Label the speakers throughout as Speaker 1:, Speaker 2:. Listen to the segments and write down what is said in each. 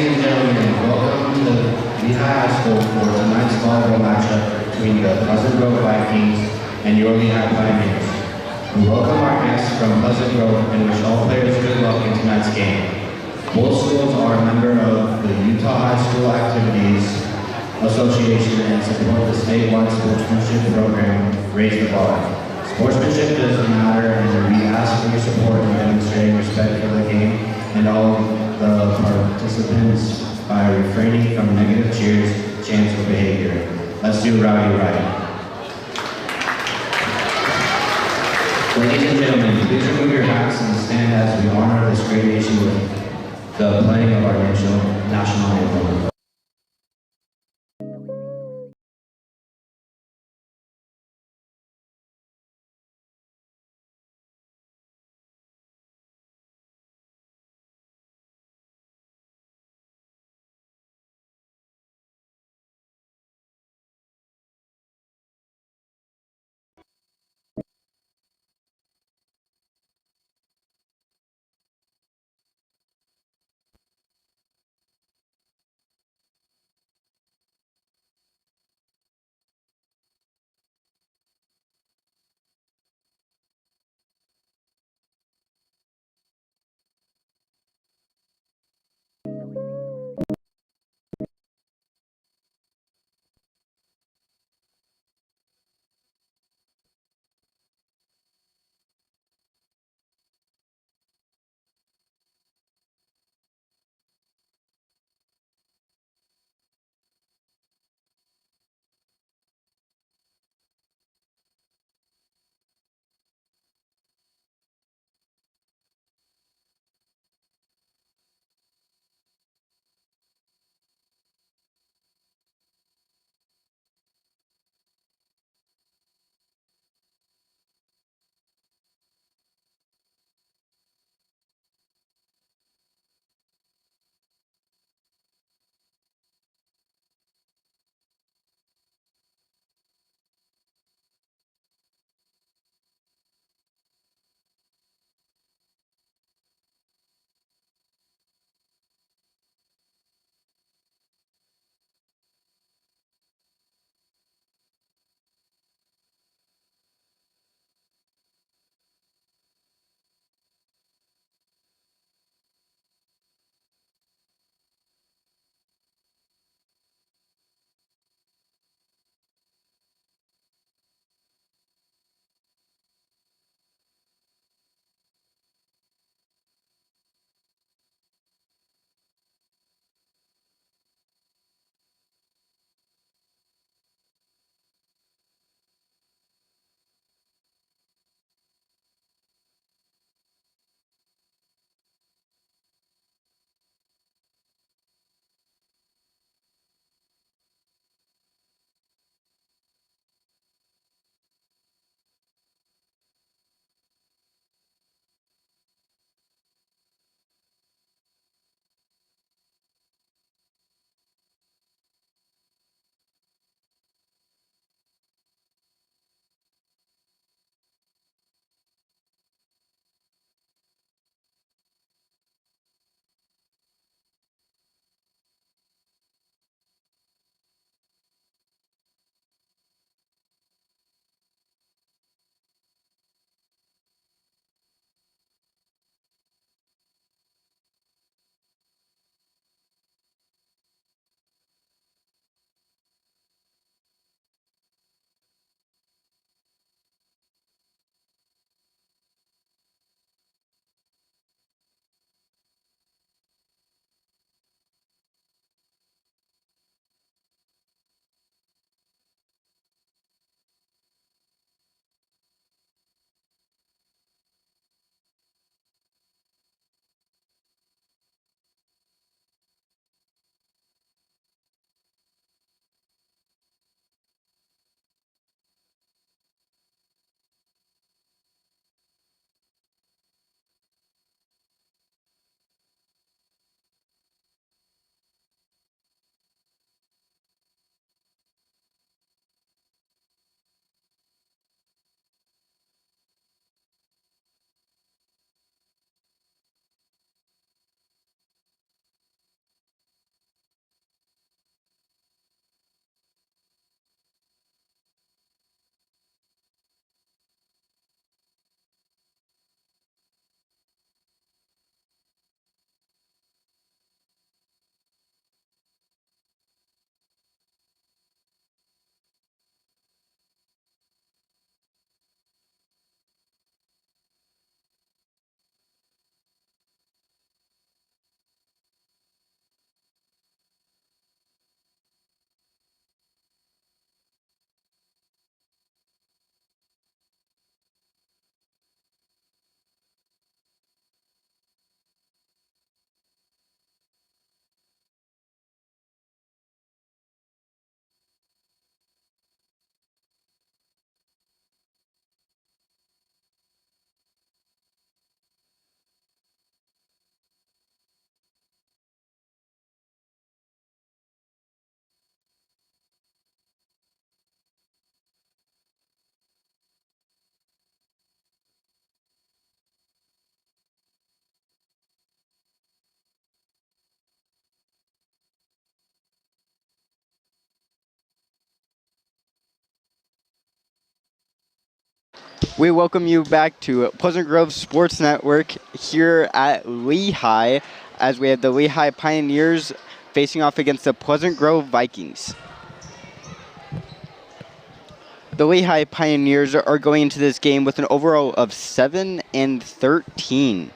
Speaker 1: Ladies and gentlemen, welcome to Lehi High School for tonight's volleyball matchup between the Pleasant Grove Vikings and your Lehigh Pioneers. We welcome our guests from Pleasant Grove and wish all players good luck in tonight's game. Both schools are a member of the Utah High School Activities Association and support the statewide sportsmanship program, Raise the Bar. Sportsmanship doesn't matter, and we ask for your support in demonstrating respect for the game and all the participants by refraining from negative cheers, chants, or behavior. Let's do rowdy right. Ladies and gentlemen, please remove your hats and stand as we honor this great nation with the playing of our national anthem.
Speaker 2: We welcome you back to Pleasant Grove Sports Network here at Lehi as we have the Lehi Pioneers facing off against the Pleasant Grove Vikings. The Lehi Pioneers are going into this game with an overall of 7-13,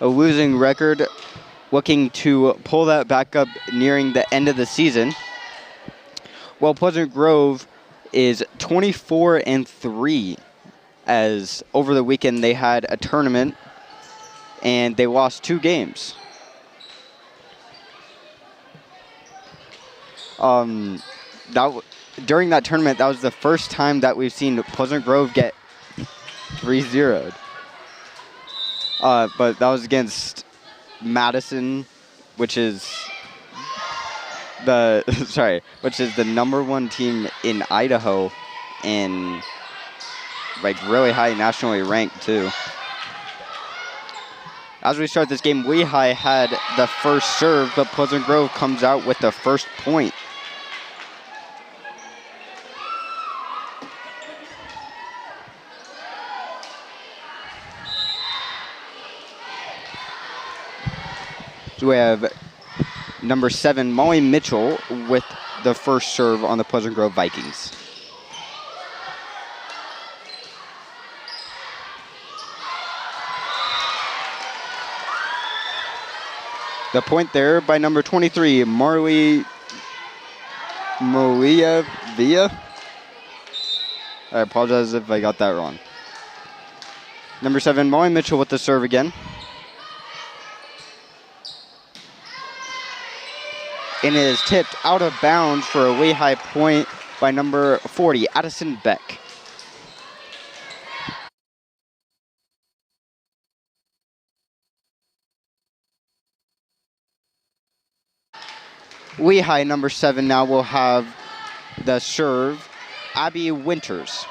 Speaker 2: a losing record, looking to pull that back up nearing the end of the season. While Pleasant Grove is 24-3. As over the weekend they had a tournament and they lost 2 games. During that tournament, that was the first time that we've seen Pleasant Grove get 3-0'd. But that was against Madison, which is the number 1 team in Idaho and like really high nationally ranked too. As we start this game, Lehi had the first serve, but Pleasant Grove comes out with the first point. So we have number 7, Molly Mitchell, with the first serve on the Pleasant Grove Vikings. The point there by number 23, Maria Villa. I apologize if I got that wrong. Number 7, Molly Mitchell with the serve again. And it is tipped out of bounds for a Lehi point by number 40, Addison Beck. Lehi, number 7, now will have the serve, Abby Winters.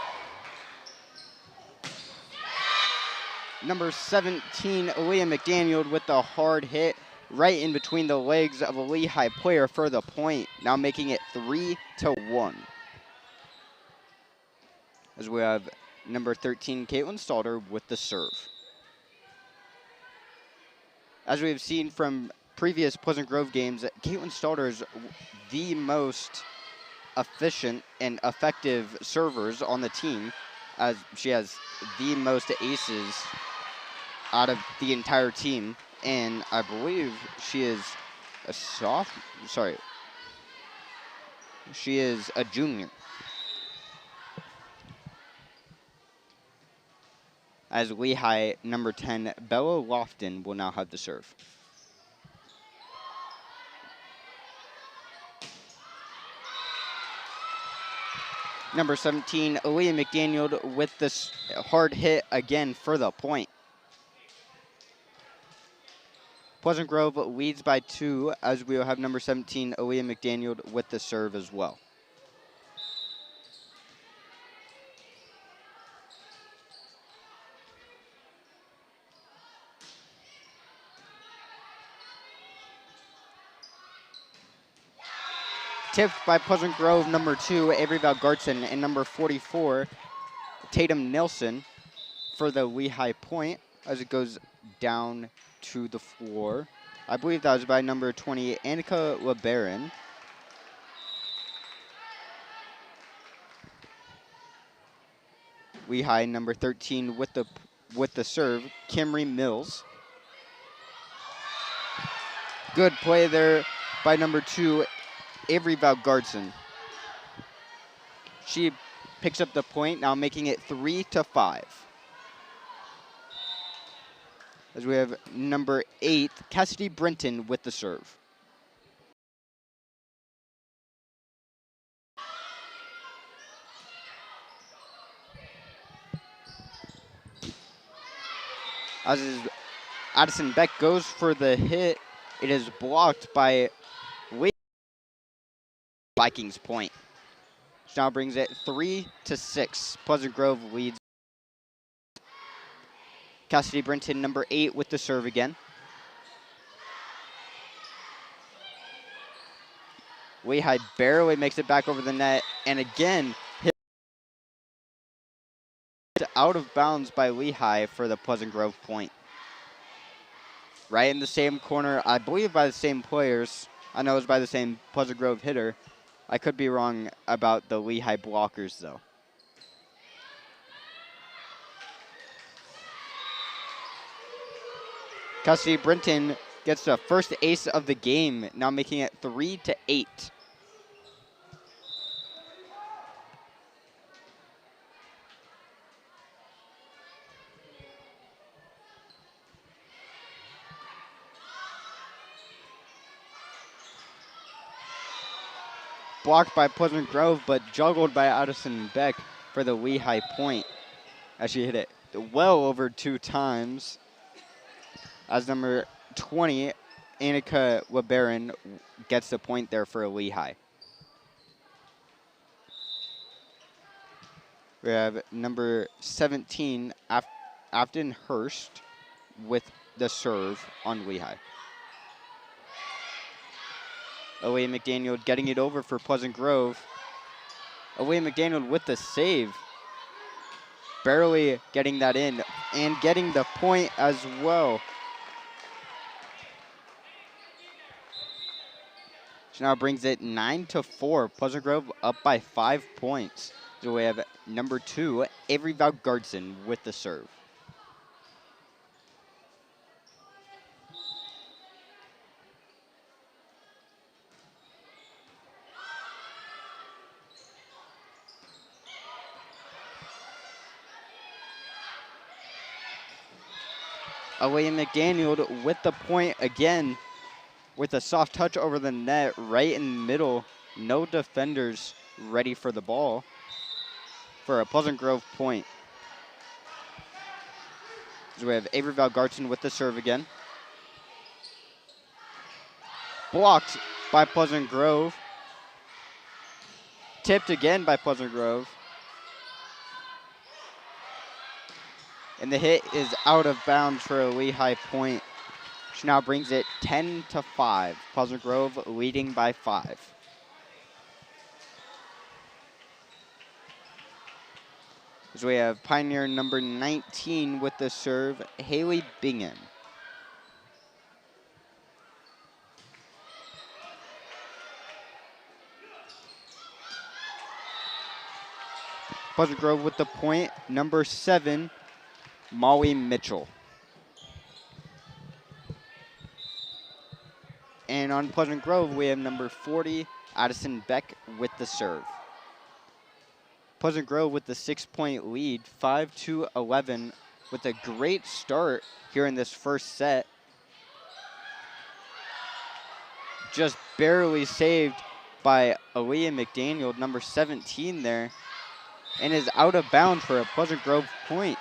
Speaker 2: Number 17, Aaliyah McDaniel with the hard hit right in between the legs of a Lehi player for the point, now making it 3-1. As we have number 13, Caitlin Stalter with the serve. As we have seen from previous Pleasant Grove games, Caitlin Stalter is the most efficient and effective servers on the team, as she has the most aces out of the entire team, and I believe she is she is a junior. As Lehi, number 10, Bella Lofton will now have the serve. Number 17, Aaliyah McDaniel with this hard hit again for the point. Pleasant Grove leads by 2, as we will have number 17, Aaliyah McDaniel with the serve as well. Tipped by Pleasant Grove, number 2, Avery Valgartson, and number 44, Tatum Nilsson for the Lehi point as it goes down to the floor. I believe that was by number 20, Annika LeBaron. Lehi, number 13, with the serve, Kimry Mills. Good play there by number 2, Avery Valgartson. She picks up the point, now making it 3-5. As we have number 8, Cassidy Brenton with the serve. As Addison Beck goes for the hit, it is blocked by Vikings point. Which now brings it 3-6. Pleasant Grove leads. Cassidy Brenton, number 8, with the serve again. Lehi barely makes it back over the net, and again hit out of bounds by Lehi for the Pleasant Grove point. Right in the same corner, I believe by the same players. I know it's by the same Pleasant Grove hitter. I could be wrong about the Lehi blockers, though. Custody Brinton gets the first ace of the game, now making it 3-8. Blocked by Pleasant Grove, but juggled by Addison Beck for the Lehi point as she hit it well over 2 times. As number 20, Annika LeBaron, gets the point there for Lehi. We have number 17, Afton Hurst, with the serve on Lehi. Aaliyah McDaniel getting it over for Pleasant Grove. Aaliyah McDaniel with the save. Barely getting that in and getting the point as well. She now brings it 9-4. Pleasant Grove up by 5 points. So we have number 2, Avery Valgardson, with the serve. Aaliyah McDaniel with the point again, with a soft touch over the net right in the middle. No defenders ready for the ball for a Pleasant Grove point. So we have Avery Valgardson with the serve again. Blocked by Pleasant Grove. Tipped again by Pleasant Grove. And the hit is out of bounds for a Lehi point. She now brings it 10-5. Pleasant Grove leading by 5. So we have Pioneer number 19 with the serve, Haley Bingham. Pleasant Grove with the point, number 7, Molly Mitchell. And on Pleasant Grove, we have number 40, Addison Beck, with the serve. Pleasant Grove with the 6-point lead, 5-11, with a great start here in this first set. Just barely saved by Aaliyah McDaniel, number 17 there, and is out of bounds for a Pleasant Grove point.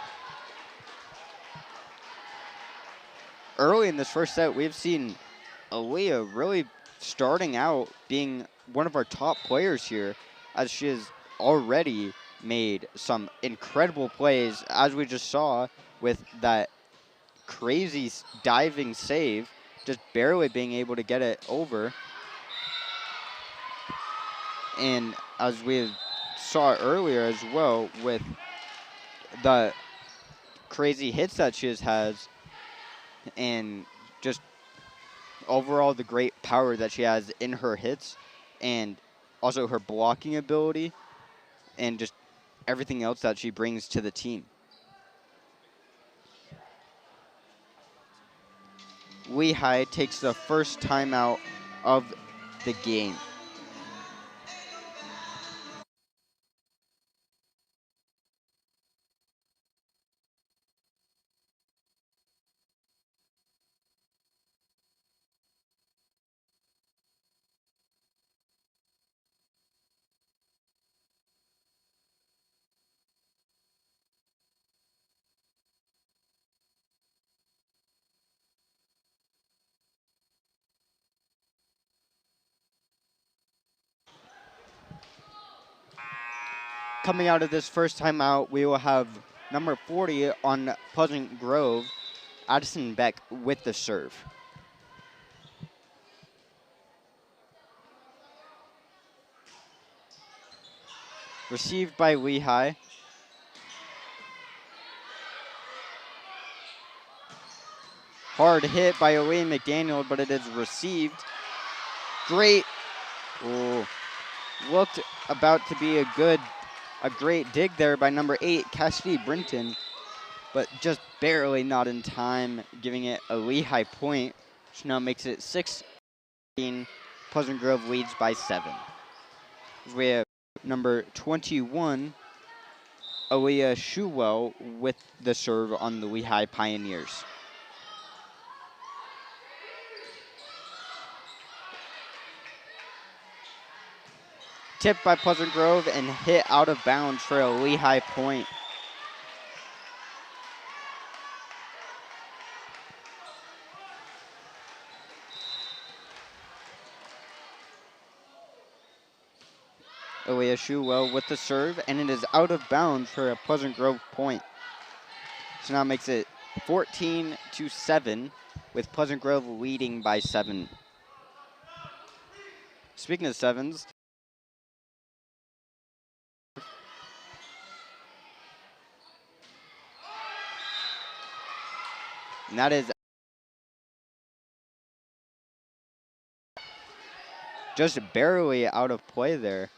Speaker 2: Early in this first set, we've seen Aaliyah really starting out being one of our top players here, as she has already made some incredible plays, as we just saw with that crazy diving save, just barely being able to get it over. And as we saw earlier as well with the crazy hits that she has, and just overall the great power that she has in her hits, and also her blocking ability, and just everything else that she brings to the team. Lehi takes the first timeout of the game. Coming out of this first timeout, we will have number 40 on Pleasant Grove, Addison Beck, with the serve. Received by Lehi. Hard hit by Elaine McDaniel, but it is received. Great. Ooh. Looked about to be a great dig there by number 8, Cassidy Brinton, but just barely not in time, giving it a Lehi point, which now makes it 6-15. Pleasant Grove leads by 7. We have number 21, Aaliyah Shuwell, with the serve on the Lehi Pioneers. Tipped by Pleasant Grove and hit out of bounds for a Lehi point. Aaliyah Shuwell with the serve, and it is out of bounds for a Pleasant Grove point. So now makes it 14-7, with Pleasant Grove leading by 7. Speaking of sevens, and that is just barely out of play there.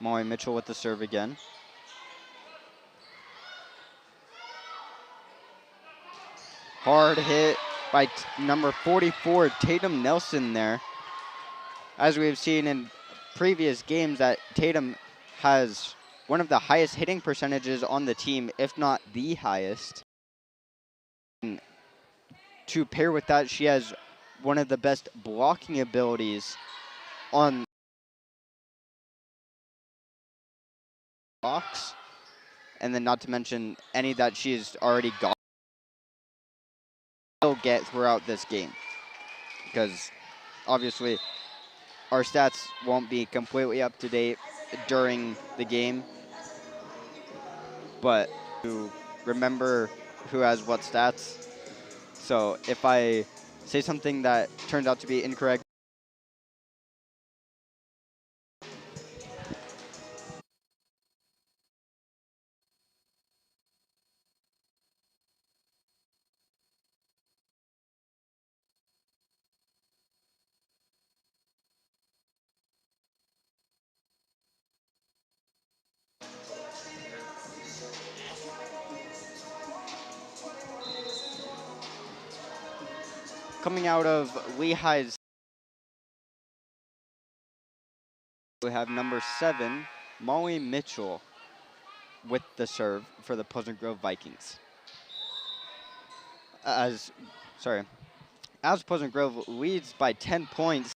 Speaker 2: Molly Mitchell with the serve again. Hard hit by number 44, Tatum Nelson there. As we've seen in previous games, that Tatum has one of the highest hitting percentages on the team, if not the highest. And to pair with that, she has one of the best blocking abilities on box, and then not to mention any that she's already got will get throughout this game, because obviously our stats won't be completely up to date during the game, but to remember who has what stats. So if I say something that turns out to be incorrect, coming out of Lehi's, we have number 7, Molly Mitchell, with the serve for the Pleasant Grove Vikings. As Pleasant Grove leads by 10 points.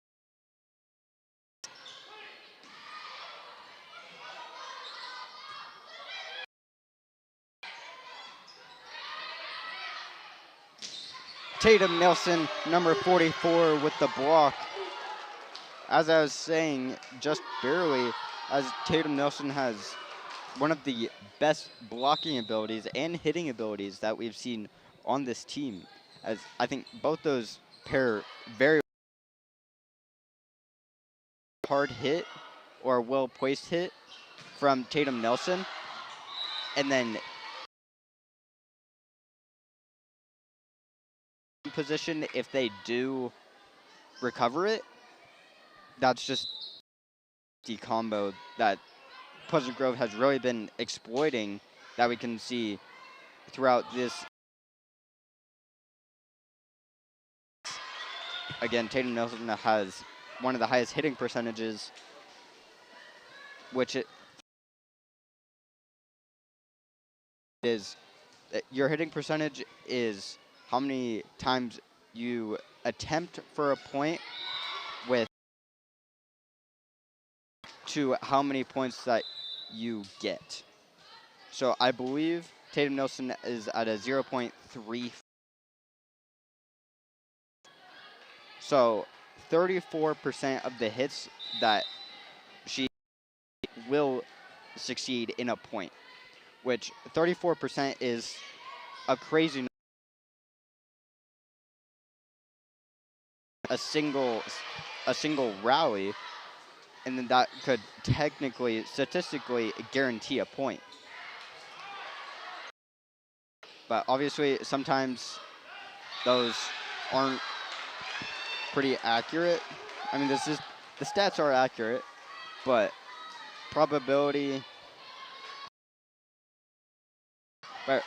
Speaker 2: Tatum Nelson, number 44, with the block. As I was saying, just barely, as Tatum Nelson has one of the best blocking abilities and hitting abilities that we've seen on this team. As I think both those pair very hard hit or well-placed hit from Tatum Nelson, and then position if they do recover it. That's just the combo that Pleasant Grove has really been exploiting, that we can see throughout this. Again, Tatum Nelson has one of the highest hitting percentages, which it is, your hitting percentage is how many times you attempt for a point with to how many points that you get. So I believe Tatum Nelson is at a 0.3. So 34% of the hits that she will succeed in a point, which 34% is a crazy number. A single rally and then that could technically, statistically guarantee a point. But obviously, sometimes those aren't pretty accurate. I mean, the stats are accurate, but probability. But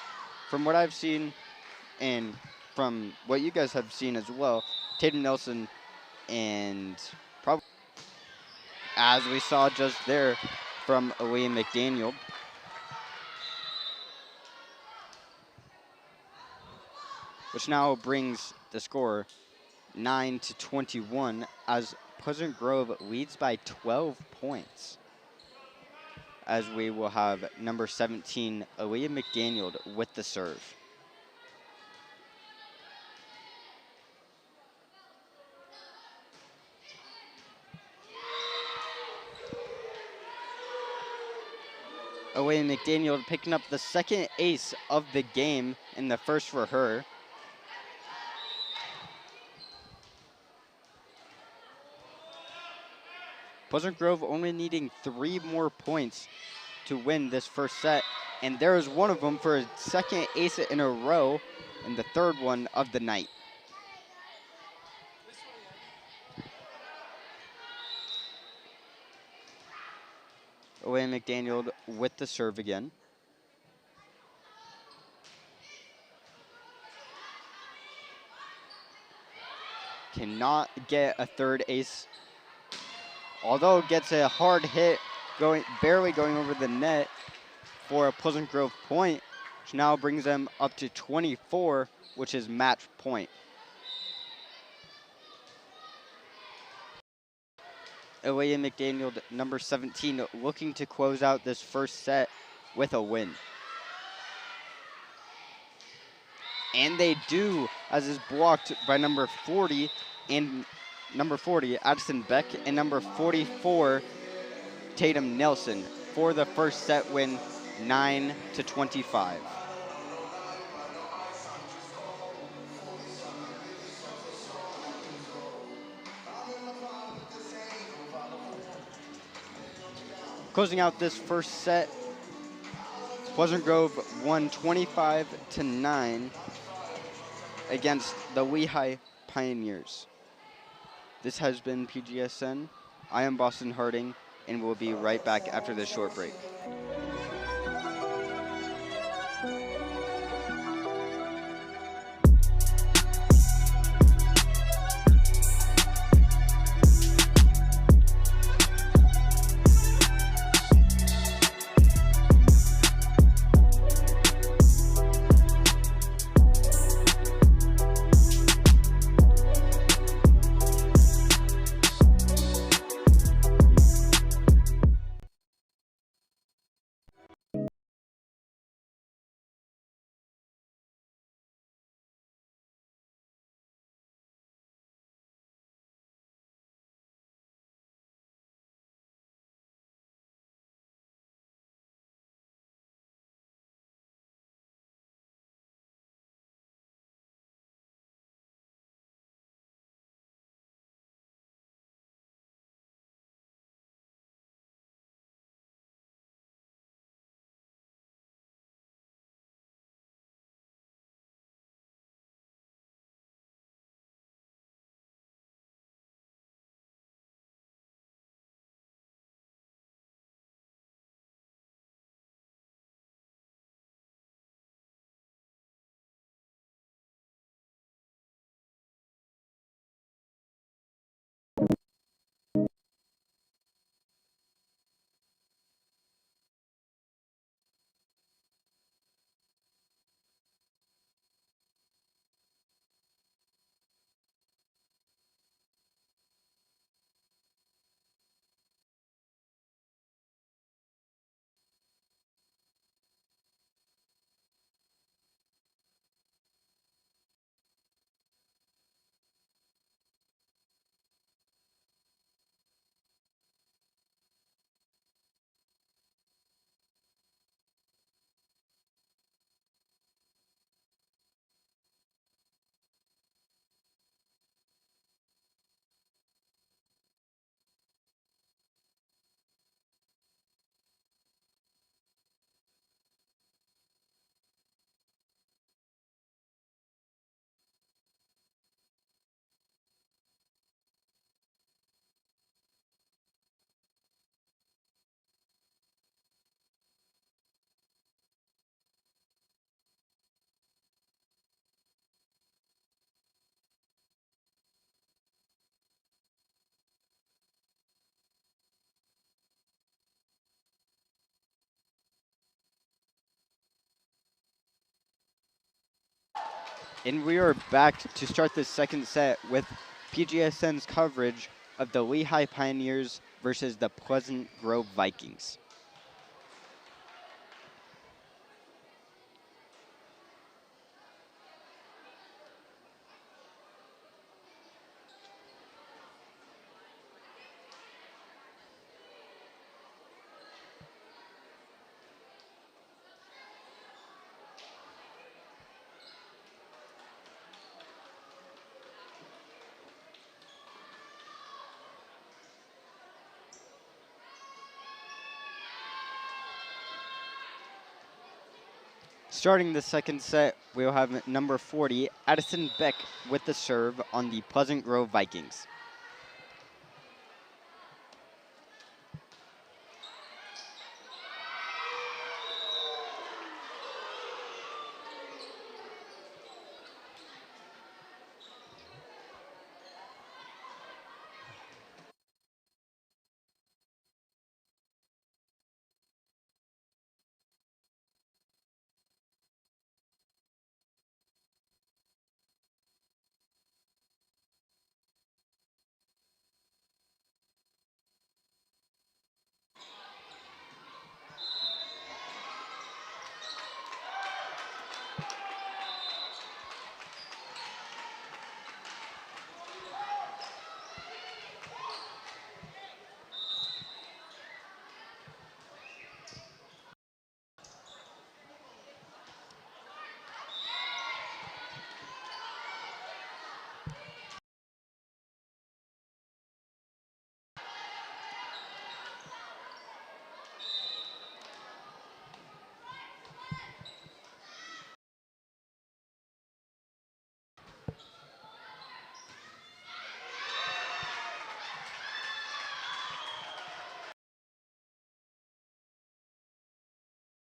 Speaker 2: from what I've seen, and from what you guys have seen as well, Tatum Nelson, and probably, as we saw just there from Lehi McDaniel, which now brings the score 9-21 as Pleasant Grove leads by 12 points. As we will have number 17, Lehi McDaniel, with the serve. Lehi McDaniel picking up the second ace of the game, and the first for her. Pleasant Grove only needing 3 more points to win this first set, and there is one of them for a second ace in a row, and the third one of the night. Lehi McDaniel with the serve again. Cannot get a third ace, although gets a hard hit, barely going over the net for a Pleasant Grove point, which now brings them up to 24, which is match point. Lehi McDaniel, number 17, looking to close out this first set with a win. And they do, as is blocked by number 40, Addison Beck, and number 44, Tatum Nelson, for the first set win, 9-25. Closing out this first set, Pleasant Grove won 25-9 against the Lehi Pioneers. This has been PGSN. I am Boston Harding, and we'll be right back after this short break. And we are back to start the second set with PGSN's coverage of the Lehi Pioneers versus the Pleasant Grove Vikings. Starting the second set, we'll have number 40, Addison Beck, with the serve on the Pleasant Grove Vikings.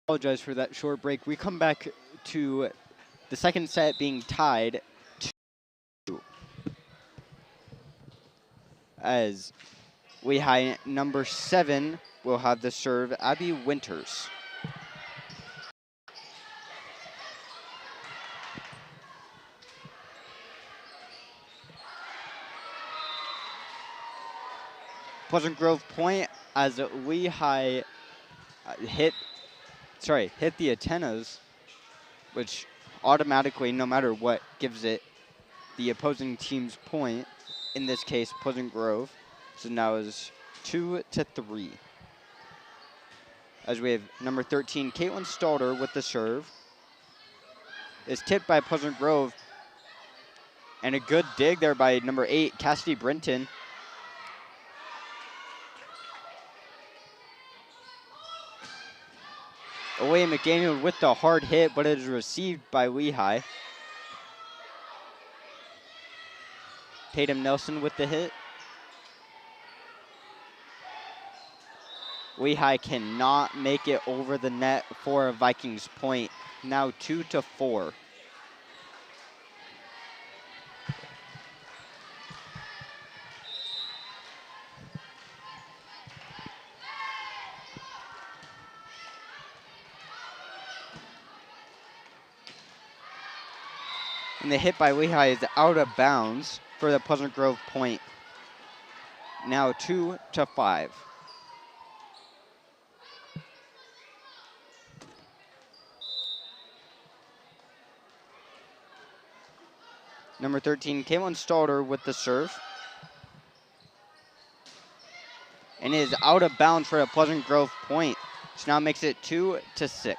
Speaker 2: Apologize for that short break. We come back to the second set being tied 2 as Lehi number 7 will have the serve, Abby Winters. Pleasant Grove point as Lehi hit the antennas, which automatically, no matter what, gives it the opposing team's point. In this case, Pleasant Grove. So now is 2-3. As we have number 13, Caitlin Stalter with the serve. Is tipped by Pleasant Grove. And a good dig there by number 8, Cassidy Brinton. Away McDaniel with the hard hit, but it is received by Lehi. Tatum Nelson with the hit. Lehi cannot make it over the net for a Vikings point. Now 2-4. And the hit by Lehi is out of bounds for the Pleasant Grove point. Now 2-5. Number 13, Caitlin Stalter with the serve. And it is out of bounds for the Pleasant Grove point. So now makes it 2-6.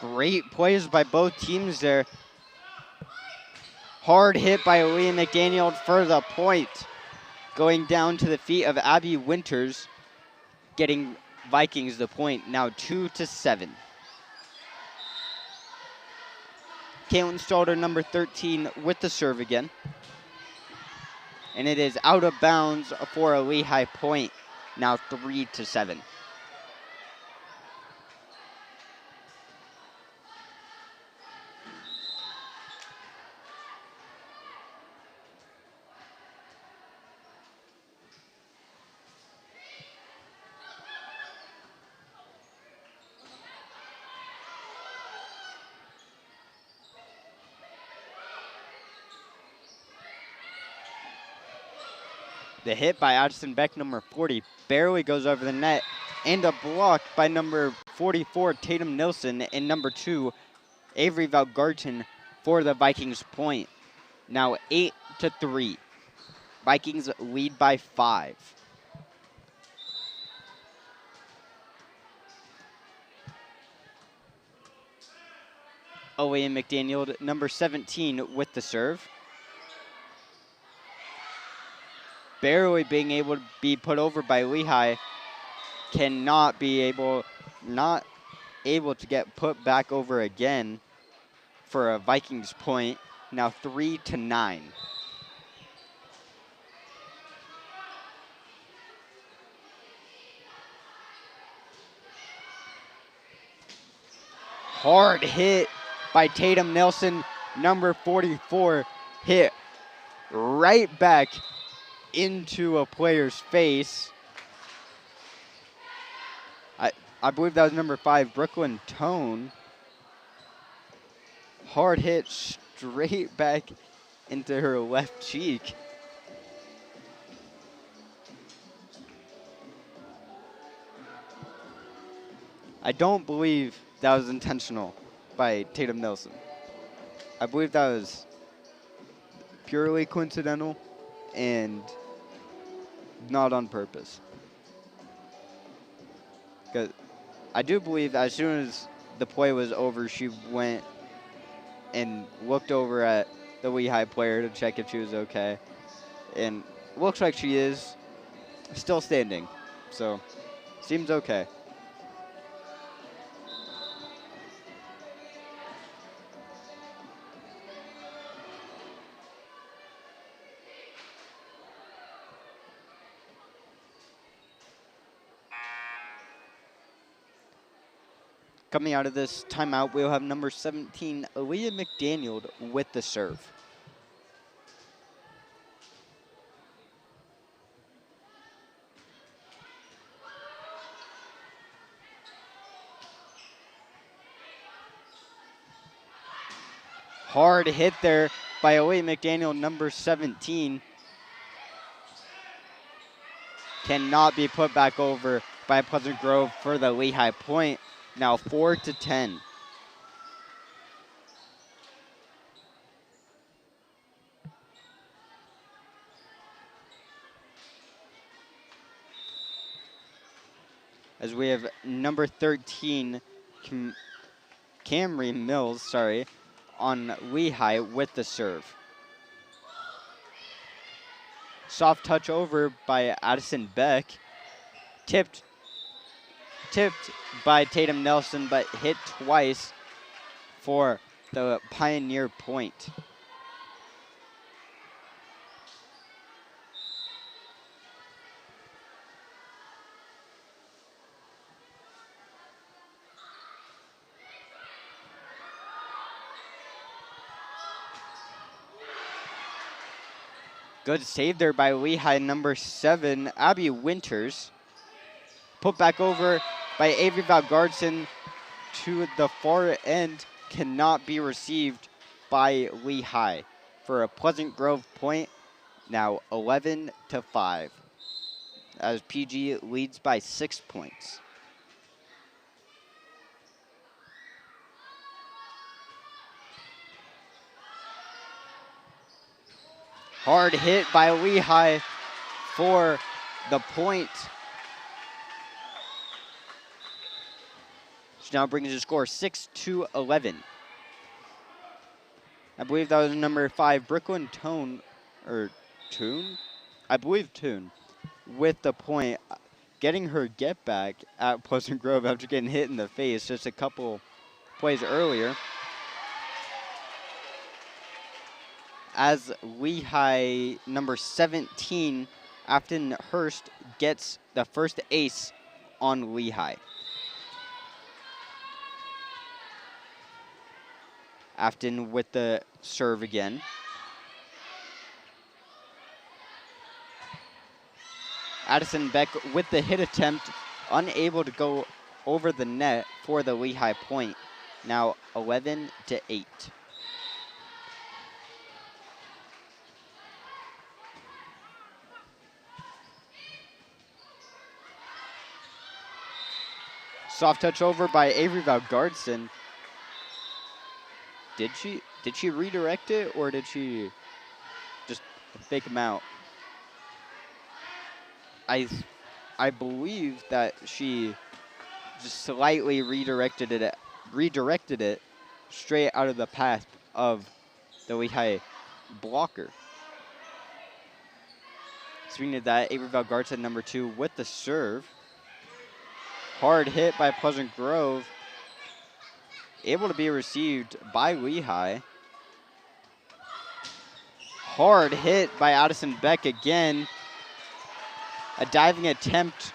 Speaker 2: Great plays by both teams there. Hard hit by Leah McDaniel for the point. Going down to the feet of Abby Winters, getting Vikings the point. Now 2-7. Caitlin Stalter, number 13, with the serve again. And it is out of bounds for a Lehi point. Now 3-7. The hit by Addison Beck, number 40, barely goes over the net, and a block by number 44, Tatum Nilsson, and number 2, Avery Valgarten for the Vikings point. Now 8-3. Vikings lead by 5. Owen McDaniel, number 17, with the serve. Barely being able to be put over by Lehi. Not able to get put back over again for a Vikings point. Now 3-9. Hard hit by Tatum Nilsson, number 44, hit right back into a player's face. I believe that was number 5, Brooklyn Tone. Hard hit straight back into her left cheek. I don't believe that was intentional by Tatum Nilsson. I believe that was purely coincidental and not on purpose. Because I do believe as soon as the play was over, she went and looked over at the Lehi player to check if she was okay. And looks like she is still standing. So, seems okay. Coming out of this timeout, we'll have number 17, Aaliyah McDaniel, with the serve. Hard hit there by Aaliyah McDaniel, number 17. Cannot be put back over by Pleasant Grove for the Lehi point. Now 4-10. As we have number 13, Camry Mills, on Lehi with the serve. Soft touch over by Addison Beck. Tipped by Tatum Nilsson, but hit twice for the Pioneer point. Good save there by Lehi, number 7, Abby Winters. Put back over by Avery Valgarden to the far end. Cannot be received by Lehi for a Pleasant Grove point. Now 11-5 as PG leads by 6 points. Hard hit by Lehi for the point. Which now brings the score 6-11. I believe that was number 5, Brooklyn Tone, or Toon? I believe Toon, with the point, getting her get back at Pleasant Grove after getting hit in the face just a couple plays earlier. As Lehi, number 17, Afton Hurst, gets the first ace on Lehi. Afton with the serve again. Addison Beck with the hit attempt, unable to go over the net for the Lehi point. Now 11-8. Soft touch over by Avery Valgardson. Did she redirect it, or did she just fake him out? I believe that she just slightly redirected it straight out of the path of the Lehi blocker. Speaking of that, Avery Valgardson, number 2, with the serve. Hard hit by Pleasant Grove. Able to be received by Lehi. Hard hit by Addison Beck again. A diving attempt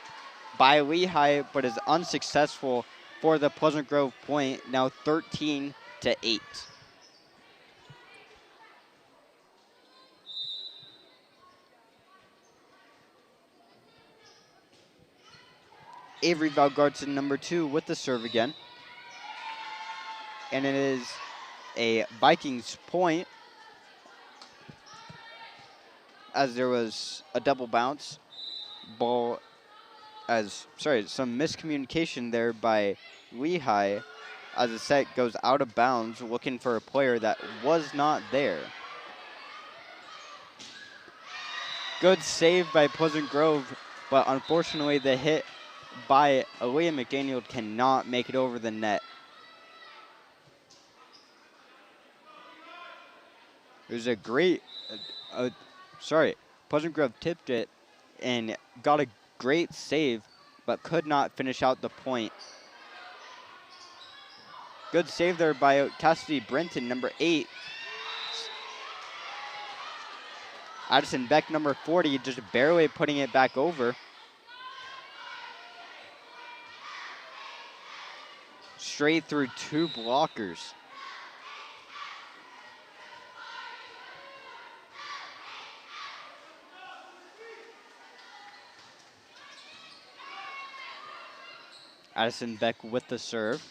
Speaker 2: by Lehi, but is unsuccessful for the Pleasant Grove point, now 13-8. Avery Valgardson, number 2, with the serve again. And it is a Vikings point, as there was a double bounce. Some miscommunication there by Lehi as the set goes out of bounds, looking for a player that was not there. Good save by Pleasant Grove, but unfortunately the hit by Aaliyah McDaniel cannot make it over the net. It was a great, Pleasant Grove tipped it and got a great save, but could not finish out the point. Good save there by Cassidy Brenton, number 8. Addison Beck, number 40, just barely putting it back over. Straight through 2 blockers. Addison Beck with the serve.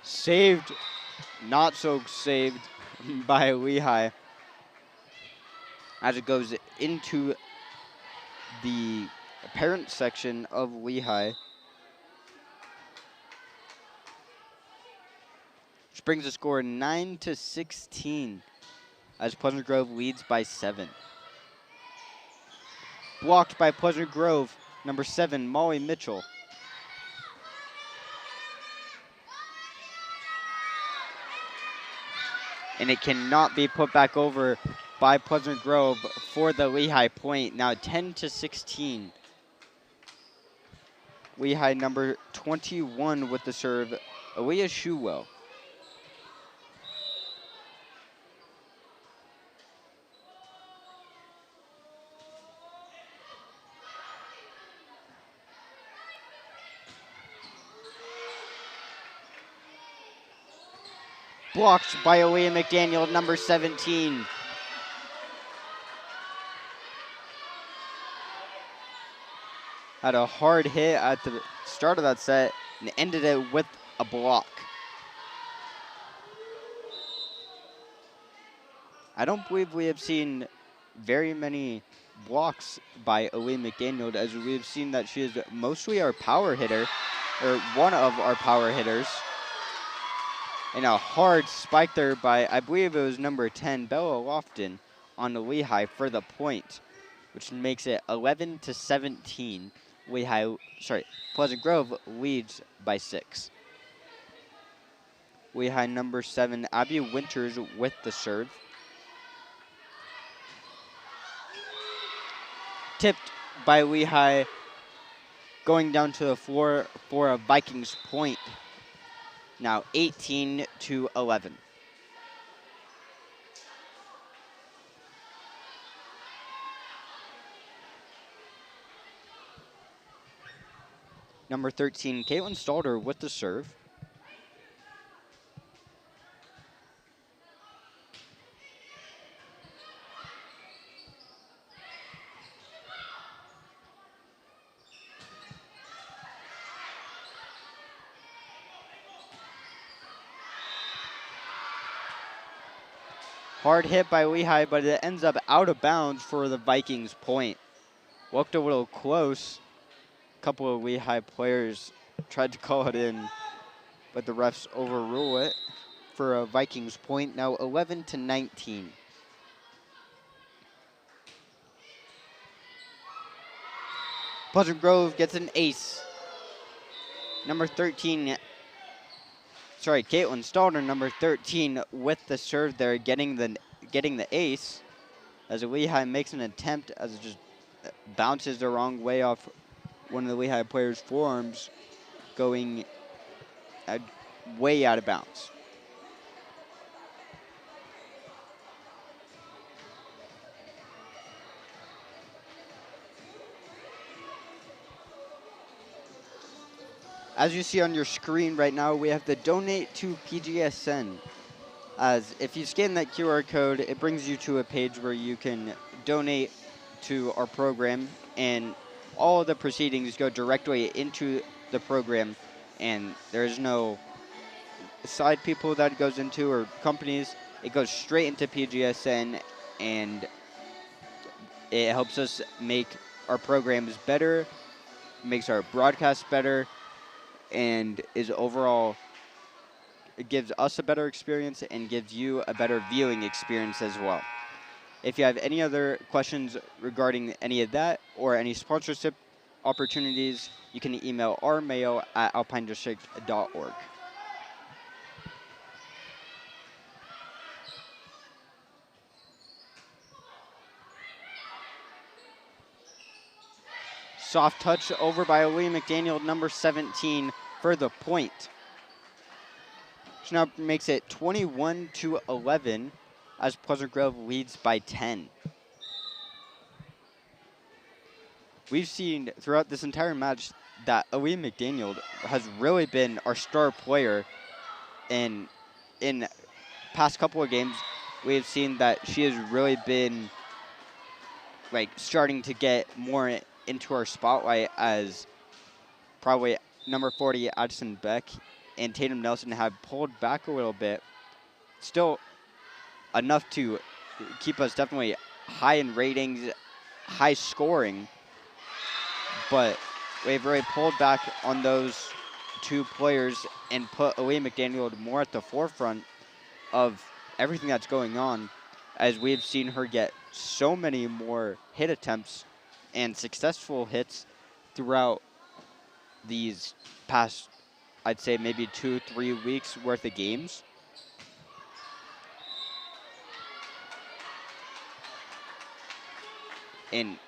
Speaker 2: Saved, not so saved by Lehi as it goes into the parent section of Lehi. Which brings the score 9-16 as Pleasant Grove leads by 7. Blocked by Pleasant Grove, number 7, Molly Mitchell. And it cannot be put back over by Pleasant Grove for the Lehi point. Now 10-16. Lehi number 21 with the serve, Aaliyah Shuwell. Blocked by Aaliyah McDaniel, number 17. Had a hard hit at the start of that set and ended it with a block. I don't believe we have seen very many blocks by Aaliyah McDaniel, as we have seen that she is mostly our power hitter, or one of our power hitters. And a hard spike there by, I believe it was number 10, Bella Lofton, on the Lehi for the point, which makes it 11-17. Pleasant Grove leads by 6. Lehi number 7, Abby Winters with the serve. Tipped by Lehi, going down to the floor for a Vikings point. Now 18-11. Number 13, Caitlin Stalder with the serve. Hard hit by Lehi, but it ends up out of bounds for the Vikings point. Looked a little close. A couple of Lehi players tried to call it in, but the refs overrule it for a Vikings point. Now 11-19. Pleasant Grove gets an ace. Number 13, Caitlin Stalder, number 13, with the serve there, getting the ace. As Lehi makes an attempt, as it just bounces the wrong way off one of the Lehi players' forearms, going way out of bounds. As you see on your screen right now, we have the donate to PGSN. As if you scan that QR code, it brings you to a page where you can donate to our program, and all of the proceedings go directly into the program, and there's no side people that it goes into or companies. It goes straight into PGSN, and it helps us make our programs better, makes our broadcasts better, and is overall, it gives us a better experience and gives you a better viewing experience as well. If you have any other questions regarding any of that or any sponsorship opportunities, you can email our mail at alpinedistrict.org. Soft touch over by Lehi McDaniel, number 17, for the point. Which now makes it 21-11 as Pleasant Grove leads by 10. We've seen throughout this entire match that Lehi McDaniel has really been our star player. And in past couple of games, we've seen that she has really been starting to get more into our spotlight, as probably number 40 Addison Beck and Tatum Nelson have pulled back a little bit. Still enough to keep us definitely high in ratings, high scoring, but we've really pulled back on those two players and put Lehi McDaniel more at the forefront of everything that's going on, as we've seen her get so many more hit attempts and successful hits throughout these past, I'd say maybe 2-3 weeks worth of games. And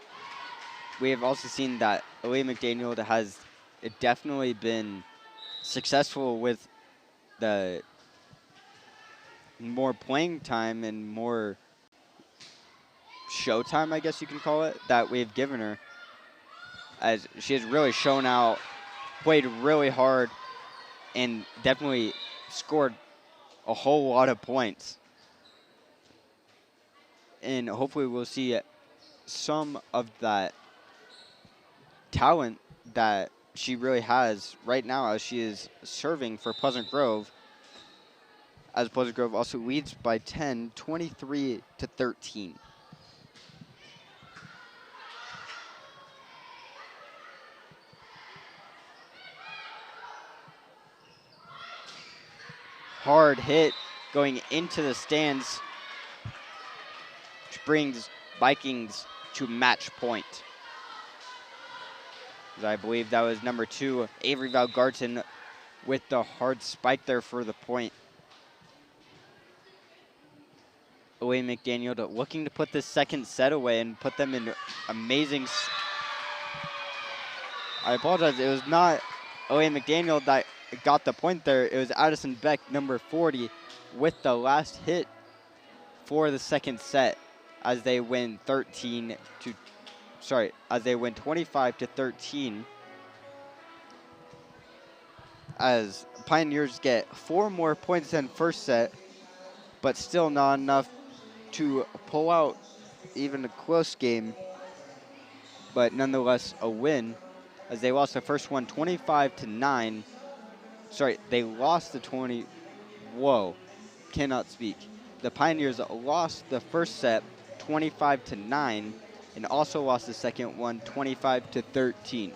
Speaker 2: we have also seen that Lehi McDaniel has definitely been successful with the more playing time and more showtime, I guess you can call it, that we've given her, as she has really shown out, played really hard, and definitely scored a whole lot of points. And hopefully we'll see some of that talent that she really has right now as she is serving for Pleasant Grove, as Pleasant Grove also leads by 10, 23-13. Hard hit going into the stands, which brings Vikings to match point. I believe that was number 2, Avery Valgarten, with the hard spike there for the point. Lehi McDaniel looking to put this second set away and put them in amazing. I apologize, it was not Lehi McDaniel that got the point there. It was Addison Beck, number 40, with the last hit for the second set, as they win 25-13. As Pioneers get 4 more points than first set, but still not enough to pull out even a close game, but nonetheless a win, as they lost the first one 25-9. They lost the 20. Whoa, cannot speak. the Pioneers lost the first set 25-9 and also lost the second one 25-13.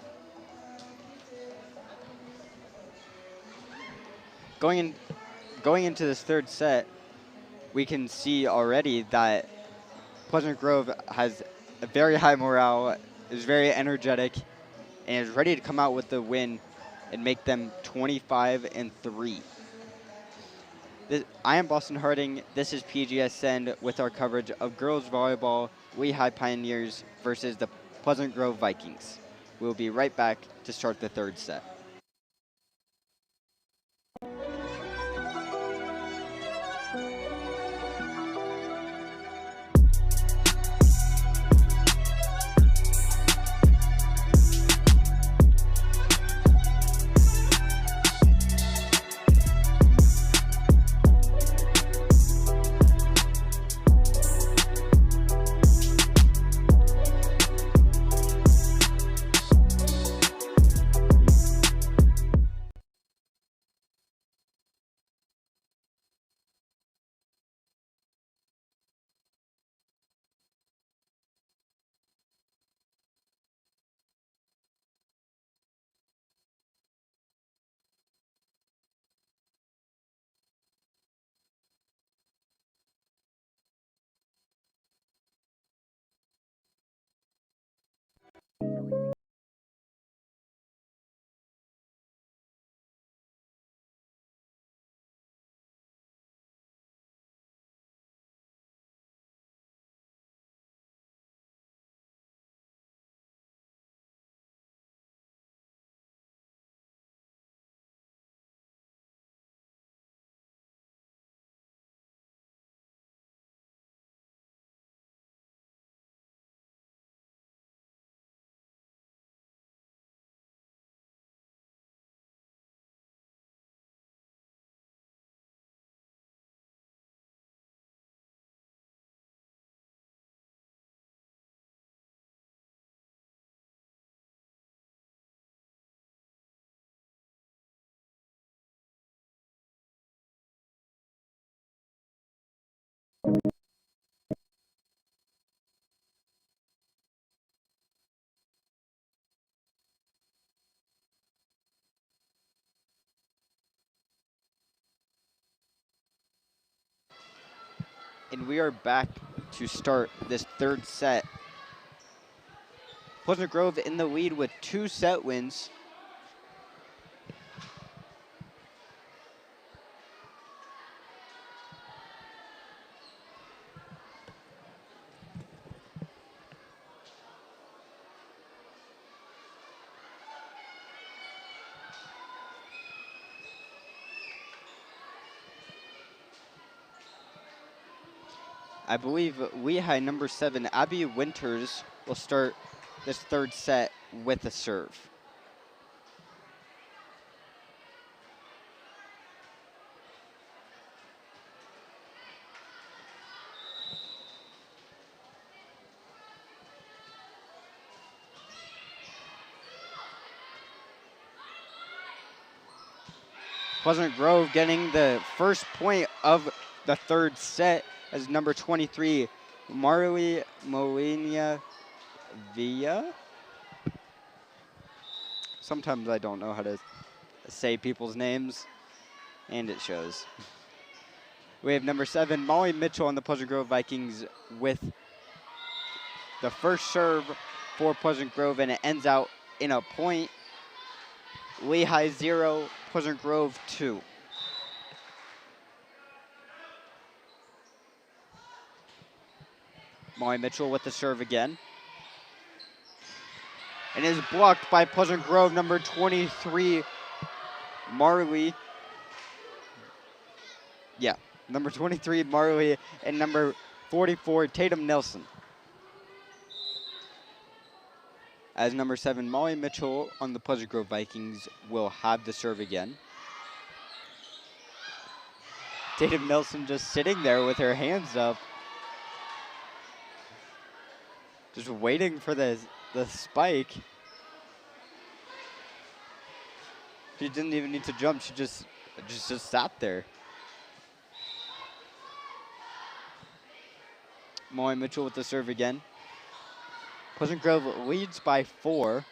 Speaker 2: Going into this third set, we can see already that Pleasant Grove has a very high morale, is very energetic, and is ready to come out with the win and make them 25-3. I am Boston Harding. This is PGSN with our coverage of girls volleyball, Lehi Pioneers versus the Pleasant Grove Vikings. We'll be right back to start the third set. And we are back to start this third set. Pleasant Grove in the lead with 2 set wins. I believe Lehi number 7, Abby Winters, will start this third set with a serve. Pleasant Grove getting the first point of the third set as number 23, Marley Molina Villa. Sometimes I don't know how to say people's names, and it shows. We have number 7, Molly Mitchell on the Pleasant Grove Vikings with the first serve for Pleasant Grove, and it ends out in a point. Lehi 0, Pleasant Grove 2. Molly Mitchell with the serve again. And is blocked by Pleasant Grove number 23, Marley. Yeah, number 23, Marley, and number 44, Tatum Nelson. As number 7, Molly Mitchell on the Pleasant Grove Vikings will have the serve again. Tatum Nelson just sitting there with her hands up. Just waiting for the spike. She didn't even need to jump. She just sat there. Molly Mitchell with the serve again. Pleasant Grove leads by 4.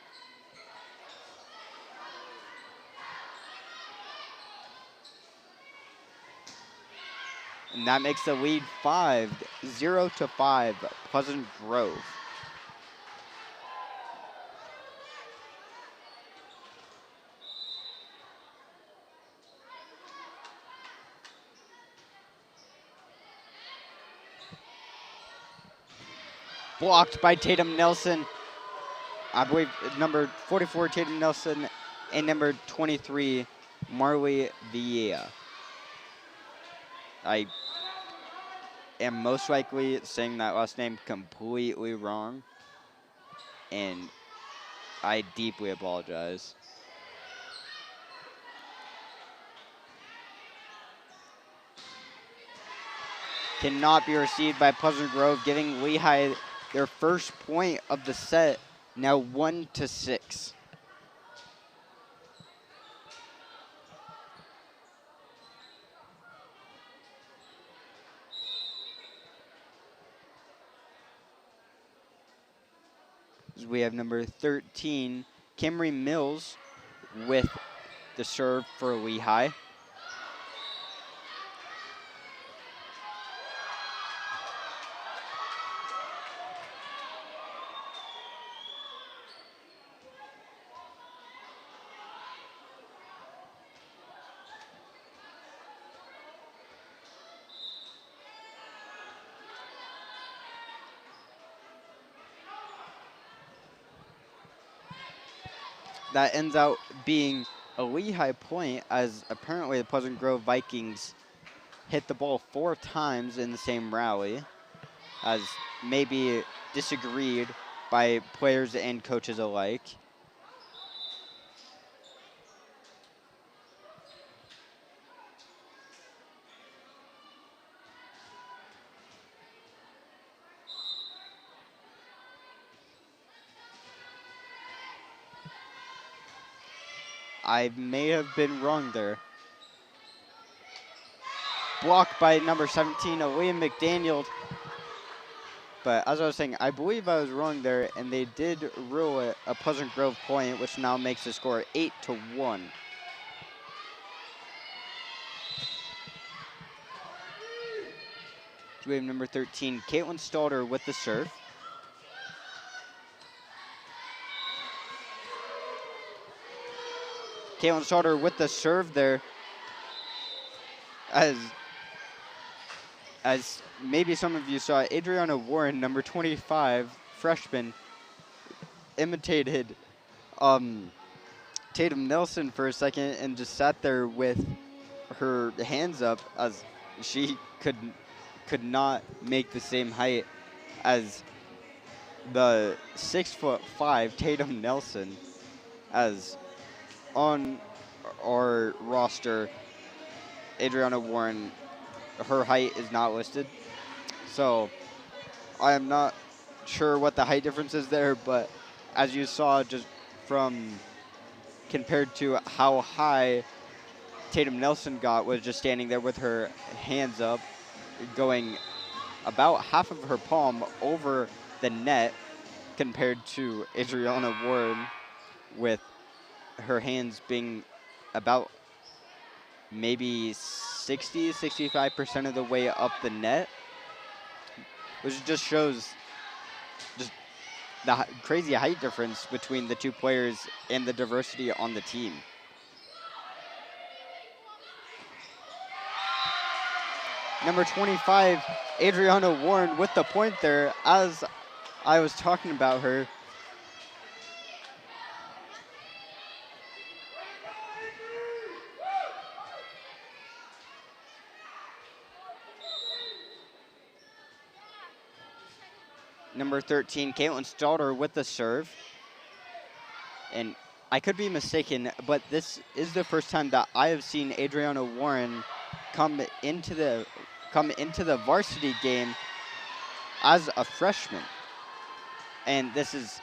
Speaker 2: And that makes the lead 0-5, Pleasant Grove. Blocked by Tatum Nelson. I believe number 44, Tatum Nelson, and number 23, Marley Villa. I am most likely saying that last name completely wrong, and I deeply apologize. Cannot be received by Pleasant Grove, giving Lehi their first point of the set, now 1-6. We have number 13, Camry Mills, with the serve for Lehi. That ends out being a Lehi point, as apparently the Pleasant Grove Vikings hit the ball 4 times in the same rally, as maybe disagreed by players and coaches alike. I may have been wrong there. Blocked by number 17, Aaliyah McDaniel. But as I was saying, I believe I was wrong there, and they did rule it a Pleasant Grove point, which now makes the score 8-1. We have number 13, Caitlin Stalter with the serve. Caitlin Stalter with the serve there, as maybe some of you saw, Adriana Warren, number 25, freshman, imitated Tatum Nelson for a second and just sat there with her hands up, as she could not make the same height as the 6'5" Tatum Nelson. As on our roster, Adriana Warren, her height is not listed, so I am not sure what the height difference is there, but as you saw just from compared to how high Tatum Nelson got, was just standing there with her hands up, going about half of her palm over the net, compared to Adriana Warren with her hands being about maybe 65% of the way up the net, which just shows just the crazy height difference between the two players and the diversity on the team. Number 25, Adriana Warren with the point there, as I was talking about her. Number 13, Caitlin Stalter with the serve. And I could be mistaken, but this is the first time that I have seen Adriana Warren come into the varsity game as a freshman. And this is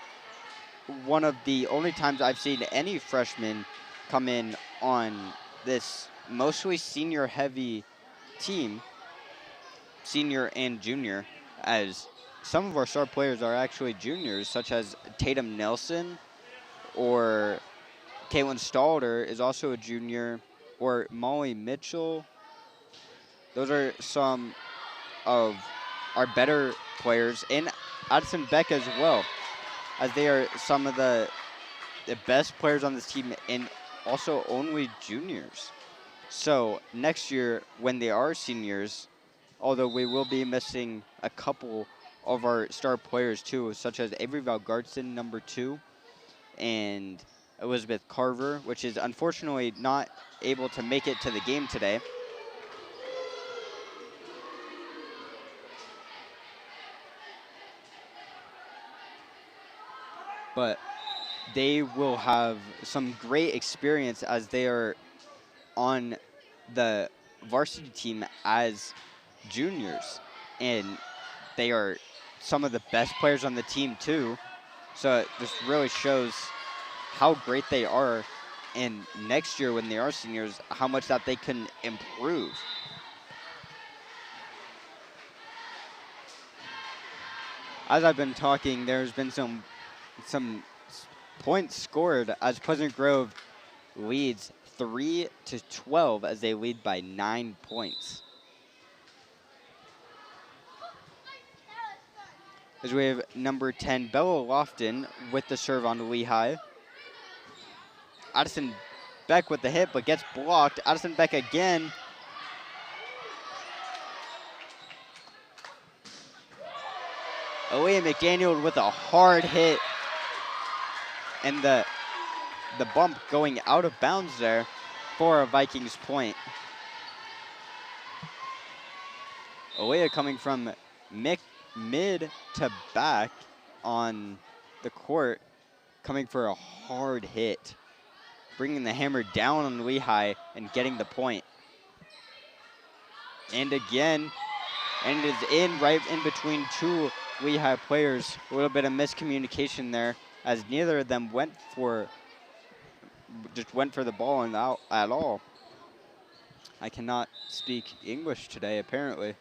Speaker 2: one of the only times I've seen any freshman come in on this mostly senior heavy team, senior and junior, as some of our star players are actually juniors, such as Tatum Nelson, or Caitlin Stalder is also a junior, or Molly Mitchell. Those are some of our better players, and Addison Beck as well, as they are some of the best players on this team and also only juniors. So next year, when they are seniors, although we will be missing a couple of our star players too, such as Avery Valgartson, number 2, and Elizabeth Carver, which is unfortunately not able to make it to the game today. But they will have some great experience as they are on the varsity team as juniors, and they are some of the best players on the team too. So this really shows how great they are, and next year when they are seniors, how much that they can improve. As I've been talking, there's been some points scored as Pleasant Grove leads 3-12 as they lead by 9 points. As we have number 10, Bella Lofton with the serve on Lehi. Addison Beck with the hit, but gets blocked. Addison Beck again. Aaliyah McDaniel with a hard hit. And the bump going out of bounds there for a Vikings point. Aaliyah coming from mid to back on the court, coming for a hard hit, bringing the hammer down on Lehi and getting the point. And again, and it is in right in between two Lehi players. A little bit of miscommunication there, as neither of them went for the ball and out at all. I cannot speak English today, apparently.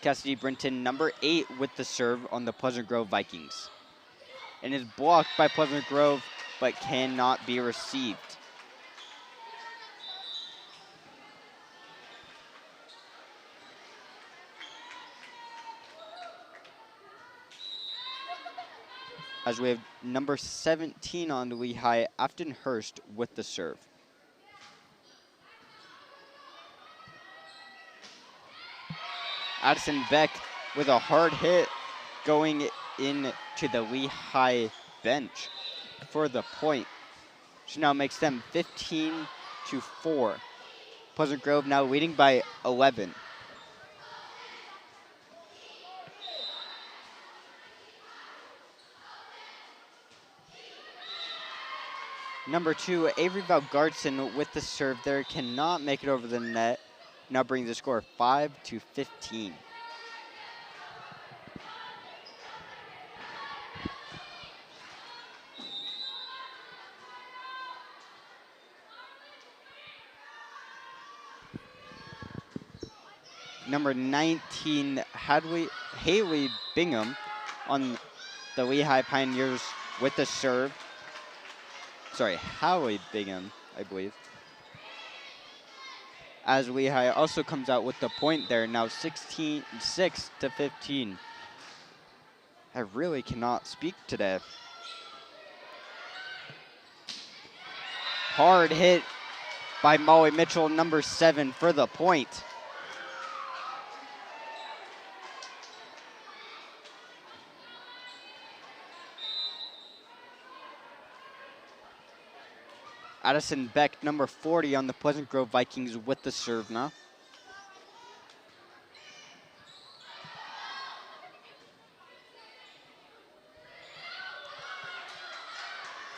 Speaker 2: Cassidy Brinton, number 8, with the serve on the Pleasant Grove Vikings. And is blocked by Pleasant Grove, but cannot be received. As we have number 17 on Lehi, Afton Hurst with the serve. Addison Beck with a hard hit going into the Lehi bench for the point. She now makes them 15-4. Pleasant Grove now leading by 11. Number 2, Avery Valgartson with the serve there, cannot make it over the net. Now brings the score 5-15. Number 19, Haley Bingham on the Lehi Pioneers with the serve. Sorry, Haley Bingham, I believe. As Lehi also comes out with the point there, now 6-15. I really cannot speak today. Hard hit by Molly Mitchell, number 7, for the point. Addison Beck, number 40 on the Pleasant Grove Vikings with the serve now.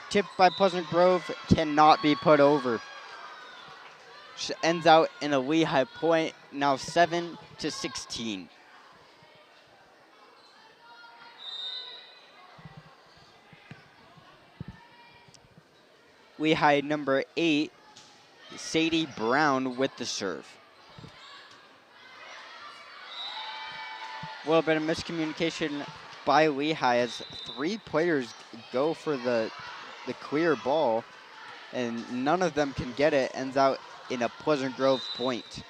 Speaker 2: Tipped by Pleasant Grove, cannot be put over. She ends out in a Lehi point, now 7-16. Lehi number 8, Sadie Brown with the serve. little bit of miscommunication by Lehi as 3 players go for the clear ball, and none of them can get it. Ends out in a Pleasant Grove point.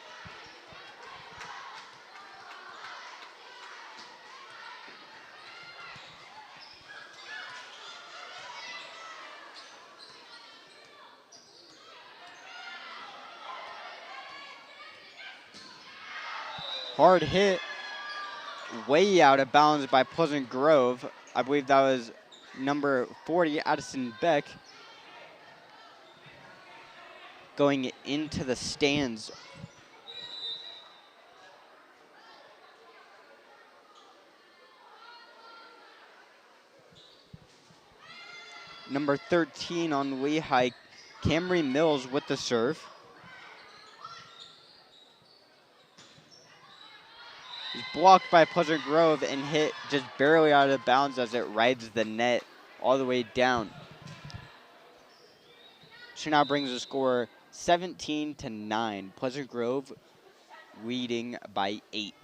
Speaker 2: Hard hit, way out of bounds by Pleasant Grove. I believe that was number 40, Addison Beck, going into the stands. Number 13 on Lehi, Camry Mills with the serve. He's blocked by Pleasant Grove and hit just barely out of bounds as it rides the net all the way down. She now brings the score 17-9. Pleasant Grove leading by 8.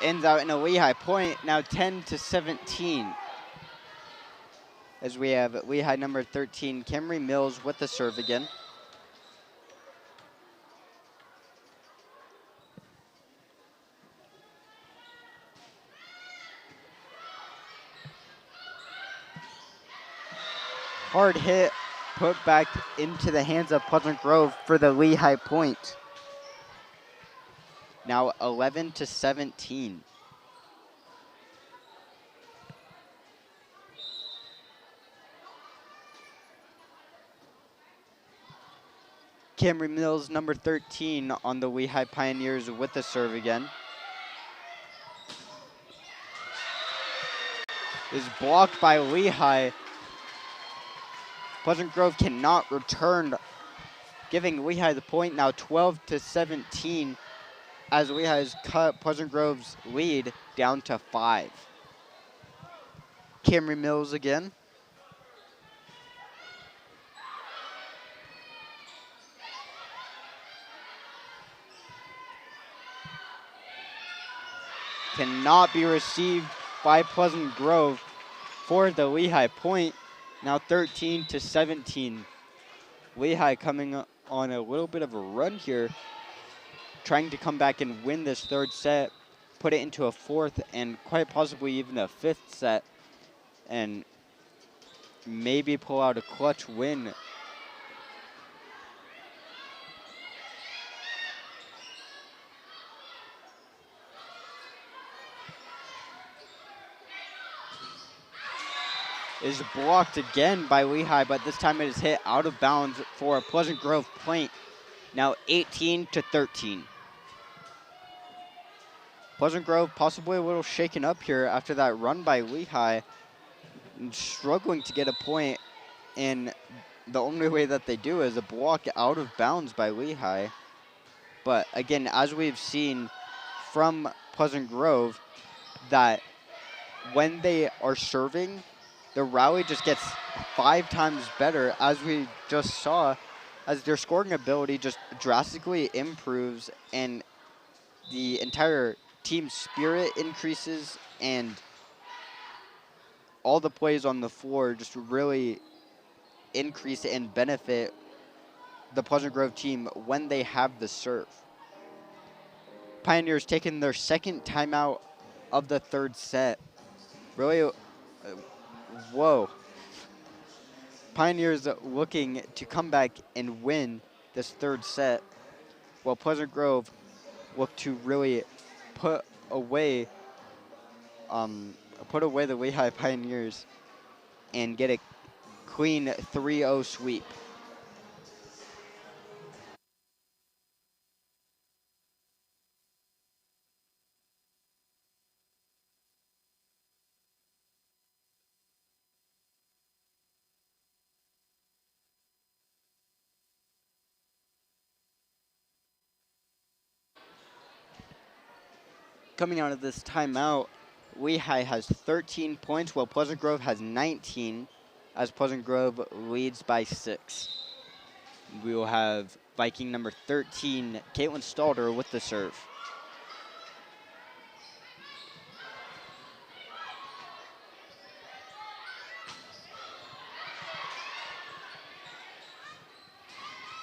Speaker 2: Ends out in a Lehi point, now 10-17. As we have Lehi number 13, Camry Mills with the serve again. Hard hit, put back into the hands of Pleasant Grove for the Lehi point. Now 11-17. Camry Mills, number 13, on the Lehi Pioneers with the serve again. Is blocked by Lehi. Pleasant Grove cannot return, giving Lehi the point, now 12-17, as Lehi has cut Pleasant Grove's lead down to 5. Camry Mills again. Cannot be received by Pleasant Grove for the Lehi point. Now 13-17. Lehi coming on a little bit of a run here, trying to come back and win this 3rd set, put it into a 4th and quite possibly even a 5th set, and maybe pull out a clutch win. Is blocked again by Lehi, but this time it is hit out of bounds for a Pleasant Grove point. Now 18-13. Pleasant Grove possibly a little shaken up here after that run by Lehi, and struggling to get a point, and the only way that they do is a block out of bounds by Lehi. But again, as we've seen from Pleasant Grove, that when they are serving, the rally just gets 5 times better, as we just saw, as their scoring ability just drastically improves and the entire team spirit increases, and all the plays on the floor just really increase and benefit the Pleasant Grove team when they have the serve. Pioneers taking their 2nd timeout of the 3rd set. Really, whoa. Pioneers looking to come back and win this 3rd set, while Pleasant Grove look to really put away the Lehi Pioneers and get a clean 3-0 sweep. Coming out of this timeout, Lehi has 13 points, while Pleasant Grove has 19, as Pleasant Grove leads by 6. We will have Viking number 13, Caitlin Stalder, with the serve.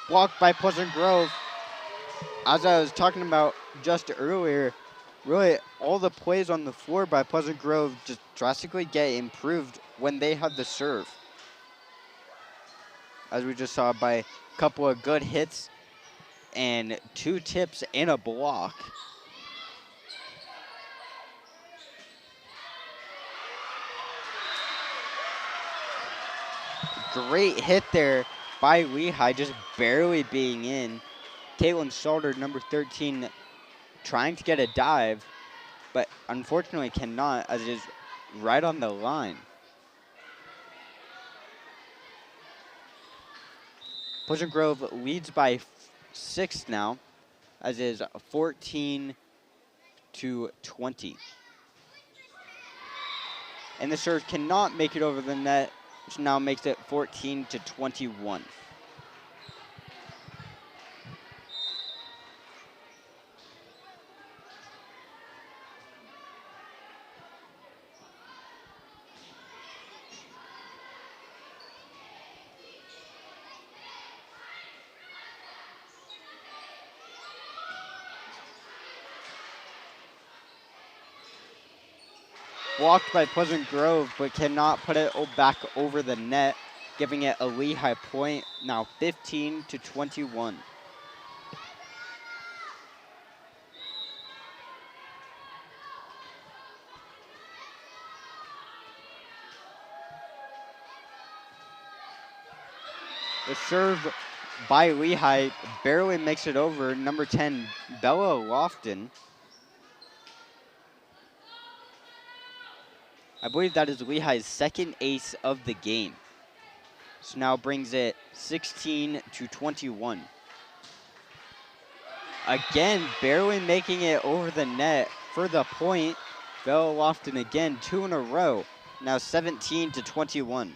Speaker 2: Blocked by Pleasant Grove. As I was talking about just earlier, really all the plays on the floor by Pleasant Grove just drastically get improved when they have the serve. As we just saw, by a couple of good hits and 2 tips and a block. Great hit there by Lehi, just barely being in. Caitlin Stalder, number 13, trying to get a dive, but unfortunately cannot, as it is right on the line. Pleasant Grove leads by 6 now, as it is 14-20. And the serve cannot make it over the net, which now makes it 14-21. Blocked by Pleasant Grove, but cannot put it back over the net, giving it a Lehi point, now 15-21. The serve by Lehi barely makes it over. Number 10, Bella Lofton. I believe that is Lehi's second ace of the game. So now brings it 16-21. Again, barely making it over the net for the point. Bella Lofton again, 2 in a row. Now 17-21.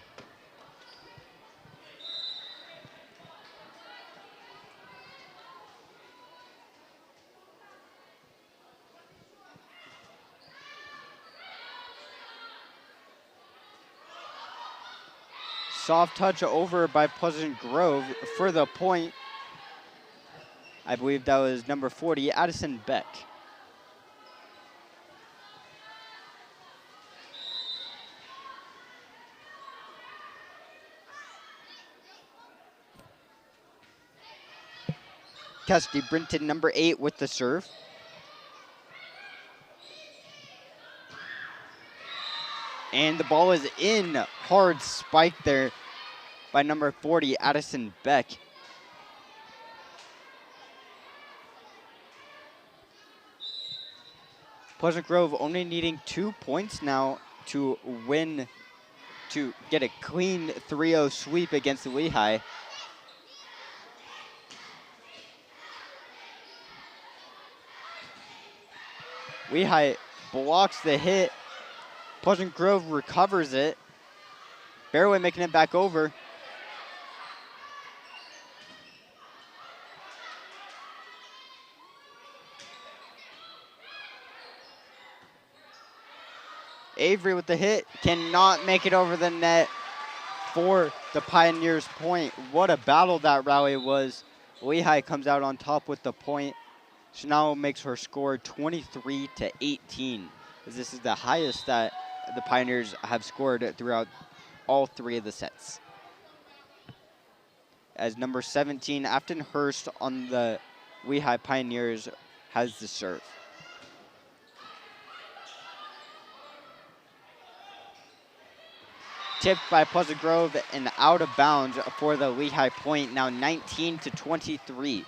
Speaker 2: Soft touch over by Pleasant Grove for the point. I believe that was number 40, Addison Beck. Cassidy Brinton, number 8, with the serve. And the ball is in. Hard spike there by number 40, Addison Beck. Pleasant Grove only needing 2 points now to win, to get a clean 3-0 sweep against the Lehi. Lehi blocks the hit. Pleasant Grove recovers it, barely making it back over. Avery with the hit, cannot make it over the net for the Pioneers' point. What a battle that rally was. Lehi comes out on top with the point. She now makes her score 23-18. As this is the highest that the Pioneers have scored throughout all 3 of the sets. As number 17, Afton Hurst on the Lehi Pioneers has the serve. Tipped by Pleasant Grove and out of bounds for the Lehi point, now 19-23.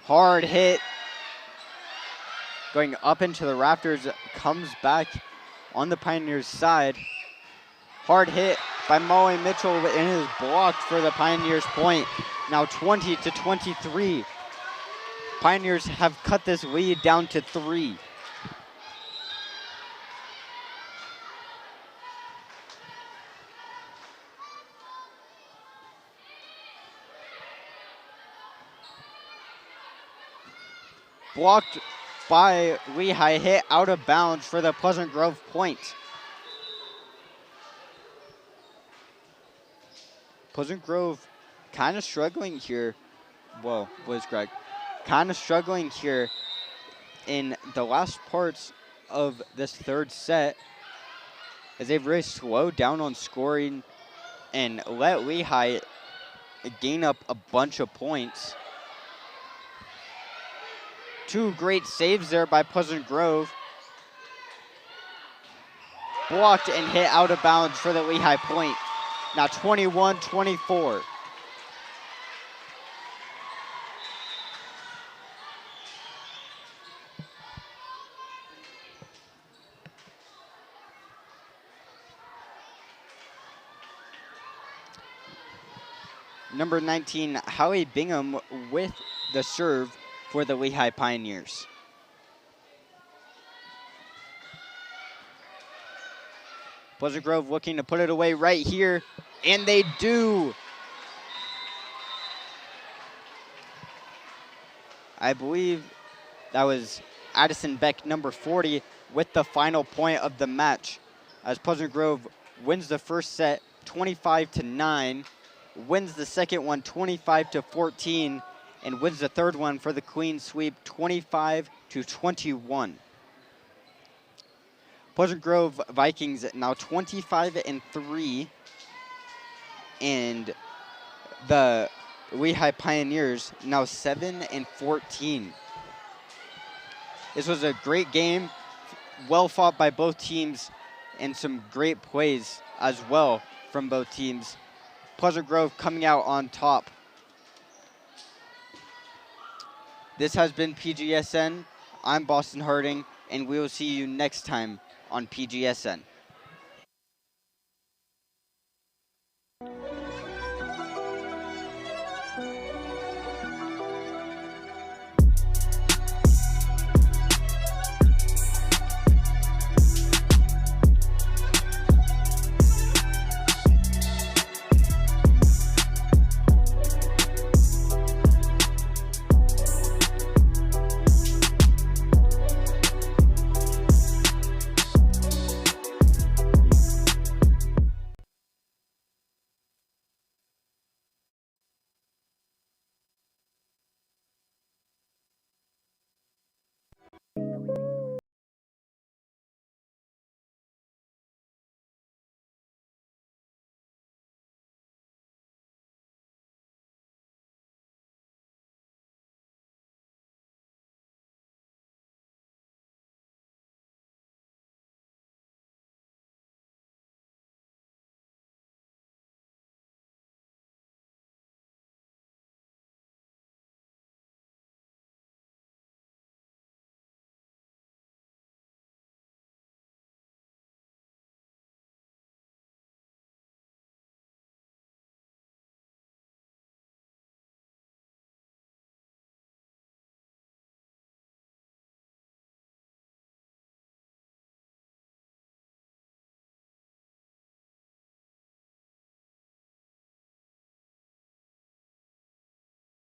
Speaker 2: Hard hit going up into the rafters, comes back on the Pioneers' side. Hard hit by Molly Mitchell, and it is blocked for the Pioneers' point. Now 20-23. Pioneers have cut this lead down to 3. Blocked by Lehi, hit out of bounds for the Pleasant Grove point. Pleasant Grove kind of struggling here. Whoa, what is Greg? Kind of struggling here in the last parts of this third set as they've really slowed down on scoring and let Lehi gain up a bunch of points. 2 great saves there by Pleasant Grove. Blocked and hit out of bounds for the Lehi point. Now 21-24. Number 19, Howie Bingham with the serve for the Lehi Pioneers. Pleasant Grove looking to put it away right here, and they do. I believe that was Addison Beck, number 40, with the final point of the match, as Pleasant Grove wins the first set 25-9, wins the second one 25-14, and wins the third one for the clean sweep 25-21. Pleasant Grove Vikings now 25-3, and the Lehi Pioneers now 7-14. This was a great game, well fought by both teams, and some great plays as well from both teams. Pleasant Grove coming out on top. This has been PGSN. I'm Boston Harding, and we will see you next time on PGSN.